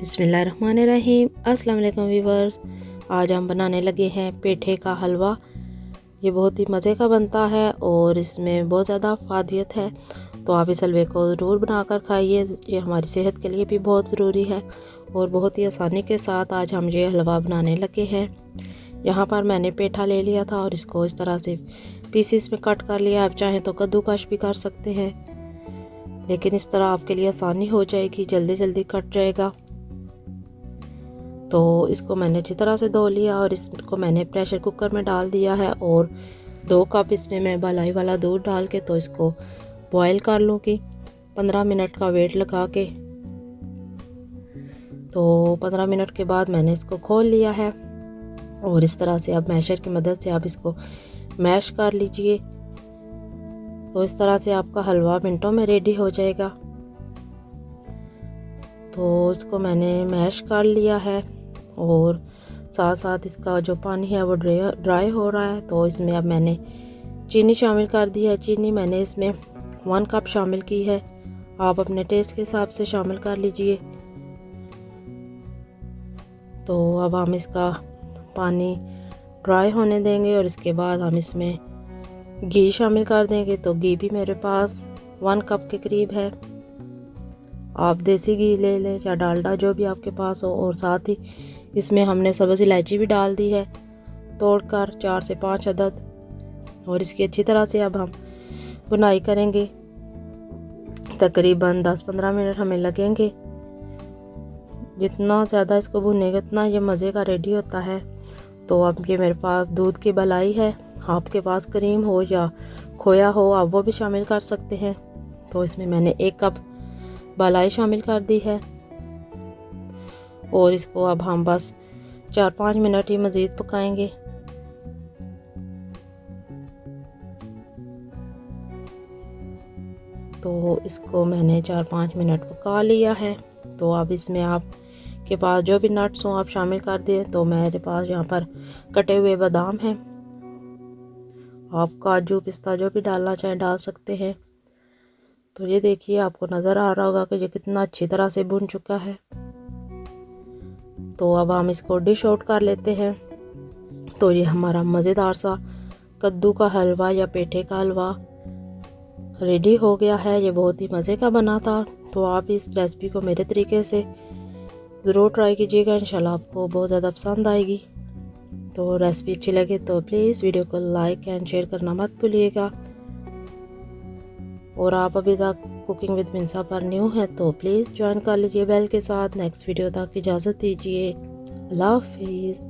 बिस्मिल्लाहिर्रहमानिर्रहीम। अस्सलाम वालेकुम व्यूवर्स। आज हम बनाने लगे हैं पेठे का हलवा। ये बहुत ही मज़े का बनता है और इसमें बहुत ज़्यादा अफादियत है, तो आप इस हलवे को ज़रूर बनाकर खाइए। ये हमारी सेहत के लिए भी बहुत ज़रूरी है और बहुत ही आसानी के साथ आज हम ये हलवा बनाने लगे हैं। यहाँ पर मैंने पेठा ले लिया था और इसको इस तरह से पीसीस में कट कर लिया। आप चाहें तो कद्दूकश भी कर सकते हैं, लेकिन इस तरह आपके लिए आसानी हो जाएगी, जल्दी जल्दी कट जाएगा। तो इसको मैंने अच्छी तरह से धो लिया और इसको मैंने प्रेशर कुकर में डाल दिया है और 2 कप इसमें मैं मलाई वाला दूध डाल के तो इसको बॉयल कर लूँगी 15 मिनट का वेट लगा के। तो 15 मिनट के बाद मैंने इसको खोल लिया है और इस तरह से अब मैशर की मदद से आप इसको मैश कर लीजिए। तो इस तरह से आपका हलवा मिनटों में रेडी हो जाएगा। तो इसको मैंने मैश कर लिया है और साथ साथ इसका जो पानी है वो ड्राई हो रहा है। तो इसमें अब मैंने चीनी शामिल कर दी है। चीनी मैंने इसमें 1 कप शामिल की है, आप अपने टेस्ट के हिसाब से शामिल कर लीजिए। तो अब हम इसका पानी ड्राई होने देंगे और इसके बाद हम इसमें घी शामिल कर देंगे। तो घी भी मेरे पास 1 कप के करीब है, आप देसी घी ले लें या डालडा जो भी आपके पास हो। और साथ ही इसमें हमने सब्ज़ इलायची भी डाल दी है तोड़कर 4 से 5 अदद। और इसकी अच्छी तरह से अब हम भुनाई करेंगे, तकरीबन 10-15 मिनट हमें लगेंगे। जितना ज़्यादा इसको भुनेंगे उतना ये मज़े का रेडी होता है। तो अब ये मेरे पास दूध की मलाई है, आपके पास क्रीम हो या खोया हो आप वो भी शामिल कर सकते हैं। तो इसमें मैंने 1 कप मलाई शामिल कर दी है और इसको अब हम बस 4-5 मिनट ही मज़ीद पकाएंगे। तो इसको मैंने 4-5 मिनट पका लिया है। तो अब इसमें आप के पास जो भी नट्स हो आप शामिल कर दें। तो मेरे पास यहाँ पर कटे हुए बादाम हैं, आप काजू पिस्ता जो भी डालना चाहें डाल सकते हैं। तो ये देखिए आपको नज़र आ रहा होगा कि ये कितना अच्छी तरह से भुन चुका है। तो अब हम इसको डिश आउट कर लेते हैं। तो ये हमारा मज़ेदार सा कद्दू का हलवा या पेठे का हलवा रेडी हो गया है। ये बहुत ही मज़े का बना था। तो आप इस रेसिपी को मेरे तरीके से ज़रूर ट्राई कीजिएगा, इंशाल्लाह आपको बहुत ज़्यादा पसंद आएगी। तो रेसिपी अच्छी लगे तो प्लीज़ वीडियो को लाइक एंड शेयर करना मत भूलिएगा। और आप अभी तक कुकिंग विद मिंसा पर न्यू हैं तो प्लीज़ ज्वाइन कर लीजिए बेल के साथ। नेक्स्ट वीडियो तक इजाज़त दीजिए। अल्लाह हाफिज़।